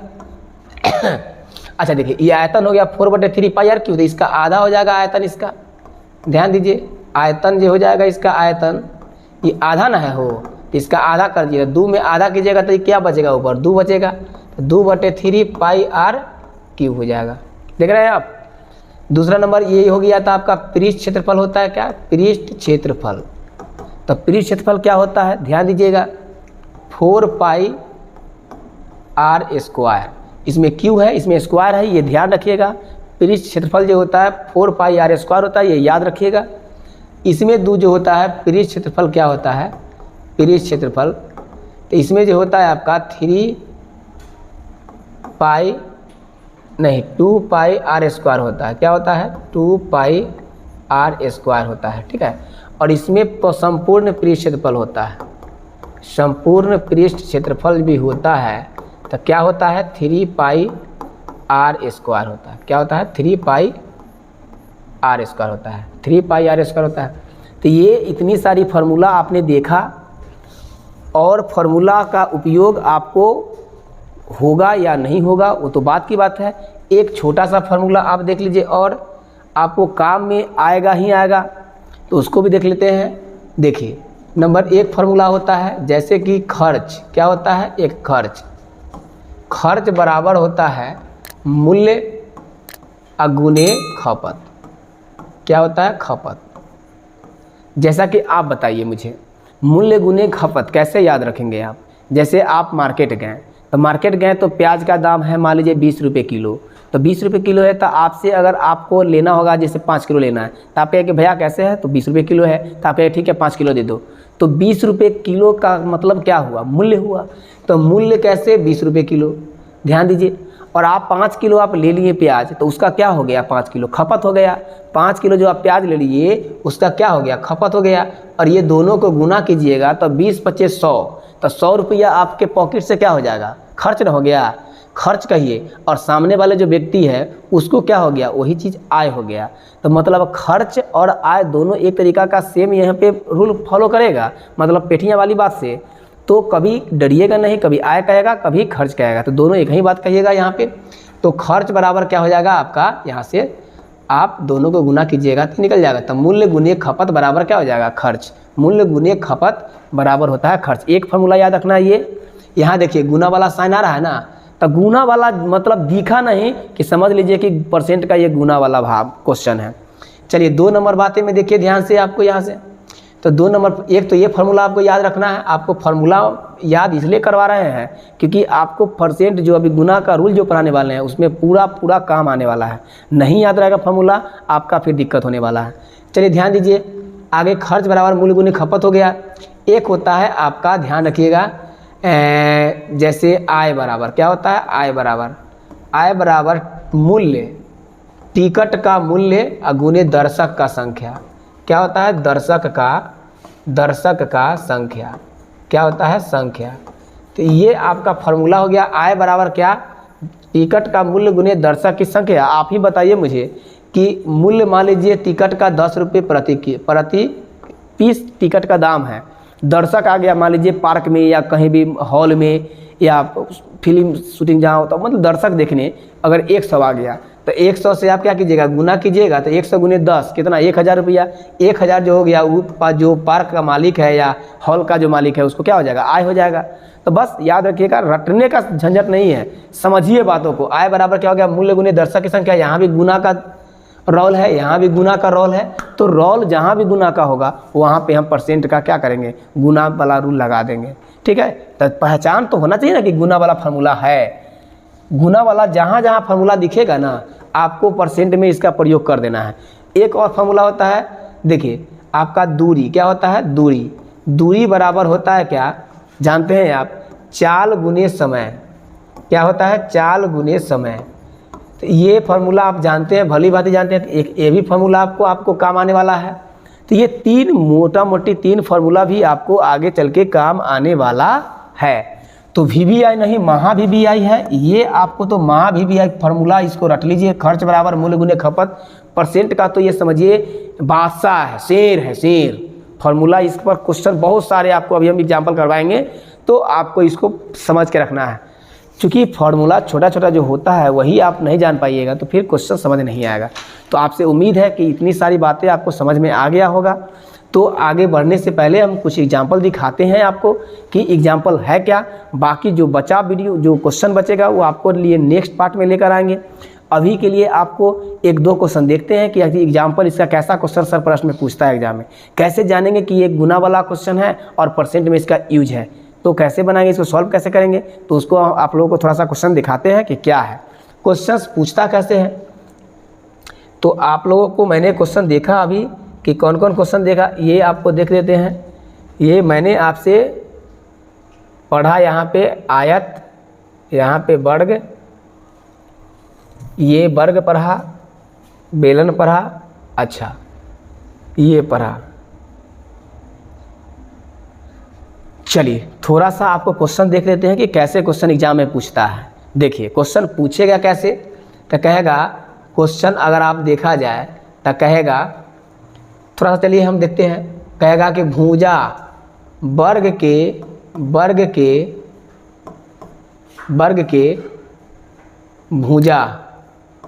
अच्छा देखिए, ये आयतन हो गया 4/3 पाई आर क्यू, तो इसका आधा हो जाएगा आयतन इसका। ध्यान दीजिए, आयतन जो हो जाएगा इसका आयतन, ये आधा ना है हो, तो इसका आधा कर दीजिएगा, 2 में आधा कीजिएगा तो ये क्या बचेगा, ऊपर 2 बचेगा, तो 2/3 पाई आर क्यूब हो जाएगा। देख रहे हैं आप। दूसरा नंबर ये हो गया था आपका पृष्ठ क्षेत्रफल होता है क्या, पृष्ठ क्षेत्रफल। तो पृष्ठ क्षेत्रफल क्या होता है, ध्यान दीजिएगा, 4 पाई आर स्क्वायर, इसमें क्यू है, इसमें स्क्वायर है, ये ध्यान रखिएगा। पृष्ठ क्षेत्रफल जो होता है 4 पाई आर स्क्वायर होता है, ये याद रखिएगा। इसमें दो जो होता है पृष्ठ क्षेत्रफल क्या होता है, पृष्ठ क्षेत्रफल, तो इसमें जो होता है आपका 2 पाई आर स्क्वायर होता है, क्या होता है, 2 पाई आर स्क्वायर होता है, ठीक है। और इसमें संपूर्ण पृष्ठ क्षेत्रफल होता है, संपूर्ण पृष्ठ क्षेत्रफल भी होता है, तो क्या होता है, 3 पाई आर स्क्वायर होता है, क्या होता है, 3 पाई आर स्क्वायर होता है, 3 पाई आर स्क्वायर होता है। तो ये इतनी सारी फार्मूला आपने देखा, और फार्मूला का उपयोग आपको होगा या नहीं होगा वो तो बात की बात है। एक छोटा सा फार्मूला आप देख लीजिए और आपको काम में आएगा ही आएगा, तो उसको भी देख लेते हैं। देखिए, नंबर 1 फार्मूला होता है, जैसे कि खर्च, क्या होता है, एक खर्च बराबर होता है मूल्य अगुने खपत, क्या होता है, खपत। जैसा कि आप बताइए मुझे, मूल्य गुने खपत कैसे याद रखेंगे आप। जैसे आप मार्केट गए, तो मार्केट गए तो प्याज का दाम है मान लीजिए 20 रुपये किलो, तो 20 रुपये किलो है, तो आपसे अगर आपको लेना होगा, जैसे 5 किलो लेना है, तो आप कहेंगे भैया कैसे है, तो 20 रुपये किलो है, तो आप कहेंगे ठीक है 5 किलो दे दो। तो 20 रुपये किलो का मतलब क्या हुआ, मूल्य हुआ। तो मूल्य कैसे, 20 रुपये किलो, ध्यान दीजिए। और आप 5 किलो आप ले लिए प्याज, तो उसका क्या हो गया, 5 किलो खपत हो गया। 5 किलो जो आप प्याज ले लिए उसका क्या हो गया, खपत हो गया। और ये दोनों को गुना कीजिएगा तो 20 25 100, तो 100 रुपया आपके पॉकेट से क्या हो जाएगा, खर्च न हो गया, खर्च कहिए। और सामने वाले जो व्यक्ति है उसको क्या हो गया, वही चीज़ आय हो गया। तो मतलब खर्च और आय दोनों एक तरीका का सेम यहाँ पे रूल फॉलो करेगा, मतलब पेटियाँ वाली बात से। तो कभी डरिएगा नहीं, कभी आय कहेगा, कभी खर्च कहेगा, तो दोनों एक ही बात कहिएगा यहाँ पे। तो खर्च बराबर क्या हो जाएगा आपका, यहाँ से आप दोनों को गुना कीजिएगा तो निकल जाएगा। तो मूल्य गुने खपत बराबर क्या हो जाएगा, खर्च। मूल्य गुने खपत बराबर होता है खर्च। एक फार्मूला याद रखना है ये। यहाँ देखिए गुना वाला साइन आ रहा है ना, तो गुना वाला मतलब दिखा नहीं कि समझ लीजिए कि परसेंट का ये गुना वाला भाव क्वेश्चन है। चलिए 2 नंबर बातें में देखिए ध्यान से आपको यहाँ से। तो 2 नंबर, एक तो ये फार्मूला आपको याद रखना है। आपको फार्मूला याद इसलिए करवा रहे हैं क्योंकि आपको परसेंट जो अभी गुना का रूल जो पढ़ाने वाले हैं उसमें पूरा काम आने वाला है। नहीं याद रहेगा फार्मूला आपका फिर दिक्कत होने वाला है। चलिए ध्यान दीजिए आगे, खर्च बराबर मूल्य गुने खपत हो गया। एक होता है आपका, ध्यान रखिएगा, जैसे आय बराबर क्या होता है, आय बराबर मूल्य, टिकट का मूल्य गुने दर्शक का संख्या, क्या होता है, दर्शक का संख्या, क्या होता है, संख्या। तो ये आपका फार्मूला हो गया। आय बराबर क्या, टिकट का मूल्य गुने दर्शक की संख्या। आप ही बताइए मुझे कि मूल्य मान लीजिए टिकट का 10 रुपये प्रति पीस टिकट का दाम है। दर्शक आ गया मान लीजिए पार्क में या कहीं भी हॉल में या फिल्म शूटिंग जहाँ होता, मतलब दर्शक देखने अगर 100 आ गया तो 100 से आप क्या कीजिएगा, गुना कीजिएगा। तो 100 गुने 10 कितना, 1000 रुपया। 1000 जो हो गया वो जो पार्क का मालिक है या हॉल का जो मालिक है उसको क्या हो जाएगा, आय हो जाएगा। तो बस याद रखिएगा, रटने का झंझट नहीं है, समझिए बातों को। आय बराबर क्या हो गया, मूल्य गुने दर्शक की संख्या। यहाँ भी गुना का रोल है, यहाँ भी गुना का रोल है। तो रोल जहाँ भी गुना का होगा वहाँ पे हम परसेंट का क्या करेंगे, गुना वाला रूल लगा देंगे। ठीक है, तो पहचान तो होना चाहिए ना कि गुना वाला फार्मूला है। गुना वाला जहाँ जहाँ फार्मूला दिखेगा ना आपको परसेंट में इसका प्रयोग कर देना है। एक और फार्मूला होता है, देखिए आपका दूरी, क्या होता है, दूरी बराबर होता है क्या, जानते हैं आप, चाल गुने समय। क्या होता है, चाल गुने समय। तो ये फार्मूला आप जानते हैं, भली भांति जानते हैं। तो एक ये भी फार्मूला आपको काम आने वाला है। तो ये तीन मोटा मोटी तीन फार्मूला भी आपको आगे चल के काम आने वाला है। तो VBI नहीं, महा VBI है ये आपको। तो महा VBI फार्मूला इसको रट लीजिए, खर्च बराबर मूल्य गुने खपत परसेंट का। तो ये समझिए बादशाह है, शेर है, शेर फार्मूला। इस पर क्वेश्चन बहुत सारे आपको अभी हम एग्जाम्पल करवाएंगे, तो आपको इसको समझ के रखना है। क्योंकि फार्मूला छोटा छोटा जो होता है वही आप नहीं जान पाइएगा तो फिर क्वेश्चन समझ नहीं आएगा। तो आपसे उम्मीद है कि इतनी सारी बातें आपको समझ में आ गया होगा। तो आगे बढ़ने से पहले हम कुछ एग्जाम्पल दिखाते हैं आपको कि एग्जाम्पल है क्या। बाकी जो बचा वीडियो, जो क्वेश्चन बचेगा वो आपको लिए नेक्स्ट पार्ट में लेकर आएंगे। अभी के लिए आपको एक दो क्वेश्चन देखते हैं कि एग्जाम्पल इसका कैसा क्वेश्चन सर प्रश्न में पूछता है एग्जाम में। कैसे जानेंगे कि ये गुना वाला क्वेश्चन है और परसेंट में इसका यूज है, तो कैसे बनाएंगे, इसको सॉल्व कैसे करेंगे। तो उसको आप लोगों को थोड़ा सा क्वेश्चन दिखाते हैं कि क्या है, क्वेश्चन पूछता कैसे है। तो आप लोगों को मैंने क्वेश्चन देखा अभी कि कौन कौन क्वेश्चन देखा, ये आपको देख लेते हैं। ये मैंने आपसे पढ़ा, यहाँ पे आयत, यहाँ पे वर्ग, ये वर्ग पढ़ा, बेलन पढ़ा, अच्छा ये पढ़ा। चलिए थोड़ा सा आपको क्वेश्चन देख लेते हैं कि कैसे क्वेश्चन एग्जाम में पूछता है। देखिए क्वेश्चन पूछेगा कैसे, तो कहेगा क्वेश्चन अगर आप देखा जाए तो कहेगा, थोड़ा सा चलिए हम देखते हैं। कहेगा कि भुजा वर्ग के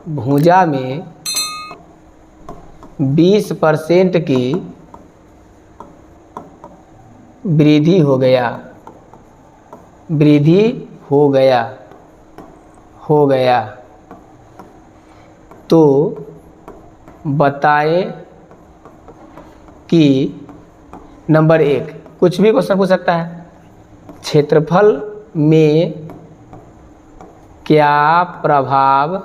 भुजा में 20% की वृद्धि हो गया तो बताएं कि नंबर 1, कुछ भी क्वेश्चन पूछ सकता है, क्षेत्रफल में क्या प्रभाव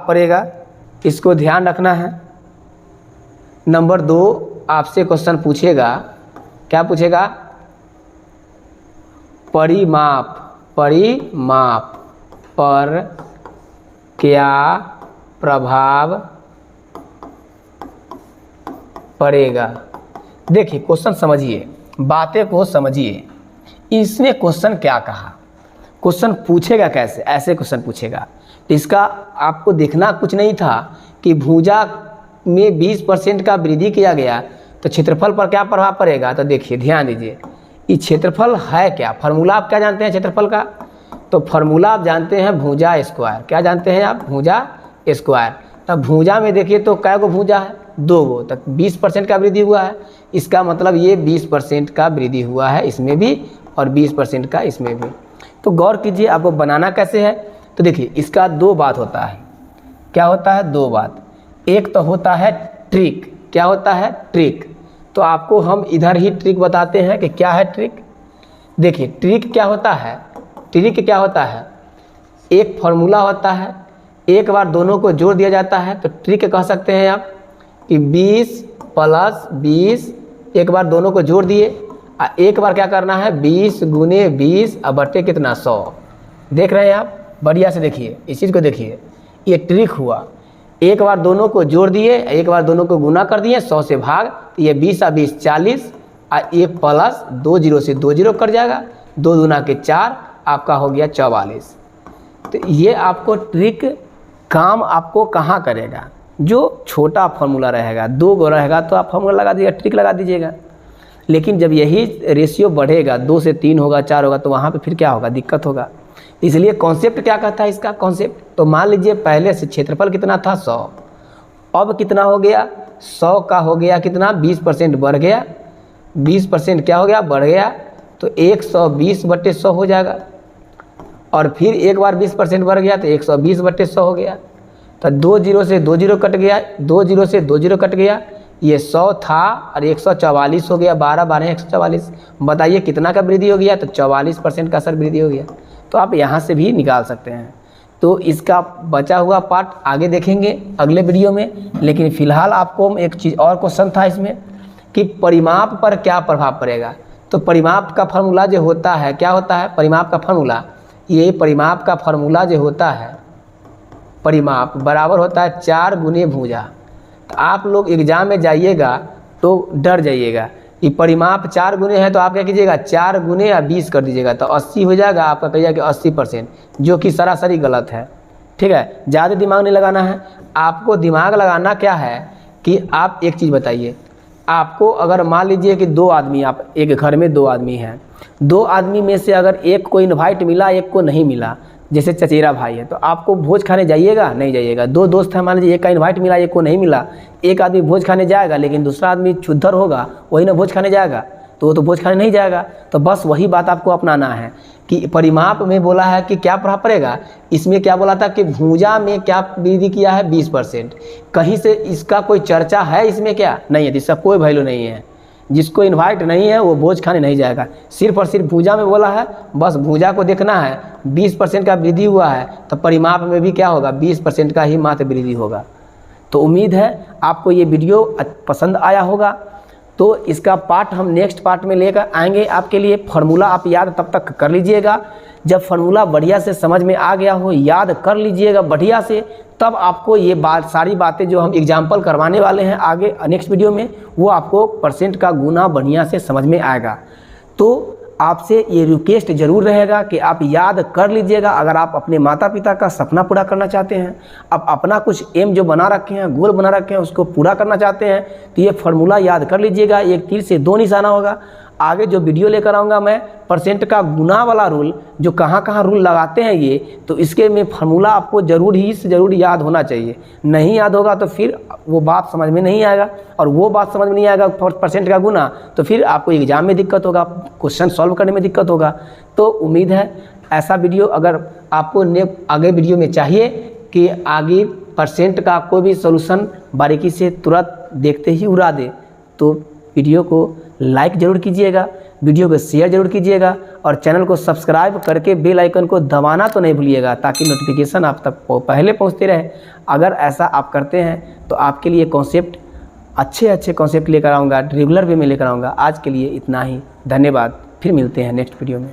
पड़ेगा, इसको ध्यान रखना है। नंबर 2 आपसे क्वेश्चन पूछेगा, क्या पूछेगा, परिमाप पर क्या प्रभाव पड़ेगा। देखिए क्वेश्चन समझिए, बातें को समझिए। इसने क्वेश्चन क्या कहा, क्वेश्चन पूछेगा कैसे, ऐसे क्वेश्चन पूछेगा। तो इसका आपको देखना कुछ नहीं था कि भुजा में 20% का वृद्धि किया गया तो क्षेत्रफल पर क्या प्रभाव पड़ेगा। तो देखिए ध्यान दीजिए, ये क्षेत्रफल है क्या, फार्मूला आप क्या जानते हैं क्षेत्रफल का। तो फार्मूला आप जानते हैं भुजा स्क्वायर, क्या जानते हैं आप, भुजा स्क्वायर। तब भुजा में देखिए तो कै गो भुजा है, 2 गो, तक 20% का वृद्धि हुआ है। इसका मतलब ये 20% का वृद्धि हुआ है इसमें भी और 20% का इसमें भी। तो गौर कीजिए आपको बनाना कैसे है। तो देखिए इसका 2 बात होता है, क्या होता है, 2 बात। एक तो होता है ट्रिक, क्या होता है, ट्रिक। तो आपको हम इधर ही ट्रिक बताते हैं कि क्या है ट्रिक। देखिए ट्रिक क्या होता है, ट्रिक क्या होता है, एक फार्मूला होता है, एक बार दोनों को जोड़ दिया जाता है तो ट्रिक कह सकते हैं आप कि 20 + 20, एक बार दोनों को जोड़ दिए, एक बार क्या करना है 20 × 20 बटे कितना 100। देख रहे हैं आप, बढ़िया से देखिए इस चीज़ को देखिए, ये ट्रिक हुआ। एक बार दोनों को जोड़ दिए, एक बार दोनों को गुना कर दिए, 100 से भाग, तो ये 20 × 20 40, 1 + 2 0 से 2 0 कट जाएगा, 2 दूना के 4, आपका हो गया 44। तो ये आपको ट्रिक काम आपको कहाँ करेगा, जो छोटा फार्मूला रहेगा, 2 गो रहेगा तो आप फार्मूला लगा दीजिएगा, ट्रिक लगा दीजिएगा। लेकिन जब यही रेशियो बढ़ेगा, 2 से 3 होगा, 4 होगा, तो वहाँ पे फिर क्या होगा, दिक्कत होगा। इसलिए कॉन्सेप्ट क्या कहता है इसका कॉन्सेप्ट। तो मान लीजिए पहले से क्षेत्रफल कितना था 100, अब कितना हो गया 100 का हो गया कितना 20% बढ़ गया, 20% क्या हो गया, बढ़ गया, तो 120/100 हो जाएगा। और फिर एक बार 20% बढ़ गया तो 120/100 हो गया। तो 2 0 से 2 0 कट गया, 2 0 से 2 0 कट गया, ये 100 था और 144 हो गया, 12 12 144। बताइए कितना का वृद्धि हो गया, तो 44% का सर वृद्धि हो गया। तो आप यहाँ से भी निकाल सकते हैं। तो इसका बचा हुआ पार्ट आगे देखेंगे अगले वीडियो में। लेकिन फ़िलहाल आपको एक चीज़ और क्वेश्चन था इसमें कि परिमाप पर क्या प्रभाव पड़ेगा। तो परिमाप का फार्मूला जो होता है, क्या होता है परिमाप का फार्मूला, ये परिमाप का फार्मूला जो होता है, परिमाप बराबर होता है 4 गुने भुजा। तो आप लोग एग्जाम में जाइएगा तो डर जाइएगा कि परिमाप 4 गुने है, तो आप क्या कीजिएगा 4 गुने या 20 कर दीजिएगा तो 80 हो जाएगा, आपका कहिएगा कि 80%, जो कि सरासरी गलत है। ठीक है, ज़्यादा दिमाग नहीं लगाना है, आपको दिमाग लगाना क्या है कि आप एक चीज़ बताइए, आपको अगर मान लीजिए कि 2 आदमी, आप एक घर में 2 आदमी हैं, 2 आदमी में से अगर एक को इनवाइट मिला एक को नहीं मिला, जैसे चचेरा भाई है, तो आपको भोज खाने जाइएगा नहीं जाइएगा। 2 दोस्त हैं, मान लीजिए एक का इनवाइट मिला एक को नहीं मिला, एक आदमी भोज खाने जाएगा लेकिन दूसरा आदमी क्षुद्धर होगा, वही ना भोज खाने जाएगा, तो वो तो भोज खाने नहीं जाएगा। तो बस वही बात आपको अपनाना है कि परिमाप में बोला है कि क्या प्रभाव पड़ेगा, इसमें क्या बोला था कि भुजा में क्या वृद्धि किया है 20%, कहीं से इसका कोई चर्चा है इसमें क्या नहीं है, इसका कोई वैल्यू नहीं है। जिसको इनवाइट नहीं है वो भोज खाने नहीं जाएगा, सिर्फ और सिर्फ भुजा में बोला है, बस भुजा को देखना है। 20% का वृद्धि हुआ है तो परिमाप में भी क्या होगा 20% का ही मात्र वृद्धि होगा। तो उम्मीद है आपको ये वीडियो पसंद आया होगा। तो इसका पार्ट हम नेक्स्ट पार्ट में लेकर आएंगे आपके लिए। फार्मूला आप याद तब तक कर लीजिएगा, जब फार्मूला बढ़िया से समझ में आ गया हो, याद कर लीजिएगा बढ़िया से, तब आपको ये बात सारी बातें जो हम एग्जाम्पल करवाने वाले हैं आगे नेक्स्ट वीडियो में, वो आपको परसेंट का गुना बढ़िया से समझ में आएगा। तो आपसे ये रिक्वेस्ट ज़रूर रहेगा कि आप याद कर लीजिएगा। अगर आप अपने माता पिता का सपना पूरा करना चाहते हैं, आप अपना कुछ एम जो बना रखे हैं, गोल बना रखे हैं, उसको पूरा करना चाहते हैं, तो ये फार्मूला याद कर लीजिएगा। एक तीर से 2 निशाना होगा। आगे जो वीडियो लेकर आऊँगा मैं परसेंट का गुना वाला रूल, जो कहाँ कहाँ रूल लगाते हैं ये, तो इसके में फार्मूला आपको ज़रूर ही से ज़रूर याद होना चाहिए। नहीं याद होगा तो फिर वो बात समझ में नहीं आएगा, और वो बात समझ में नहीं आएगा परसेंट का गुना, तो फिर आपको एग्जाम में दिक्कत होगा, क्वेश्चन सॉल्व करने में दिक्कत होगा। तो उम्मीद है ऐसा वीडियो अगर आपको आगे वीडियो में चाहिए कि आगे परसेंट का कोई भी सोल्यूशन बारीकी से तुरंत देखते ही उड़ा दे, तो वीडियो को लाइक ज़रूर कीजिएगा, वीडियो को शेयर ज़रूर कीजिएगा, और चैनल को सब्सक्राइब करके बेल आइकन को दबाना तो नहीं भूलिएगा, ताकि नोटिफिकेशन आप तक पहले पहुंचते रहे। अगर ऐसा आप करते हैं तो आपके लिए कॉन्सेप्ट अच्छे कॉन्सेप्ट लेकर आऊँगा, रेगुलर वे में लेकर आऊँगा। आज के लिए इतना ही, धन्यवाद। फिर मिलते हैं नेक्स्ट वीडियो में।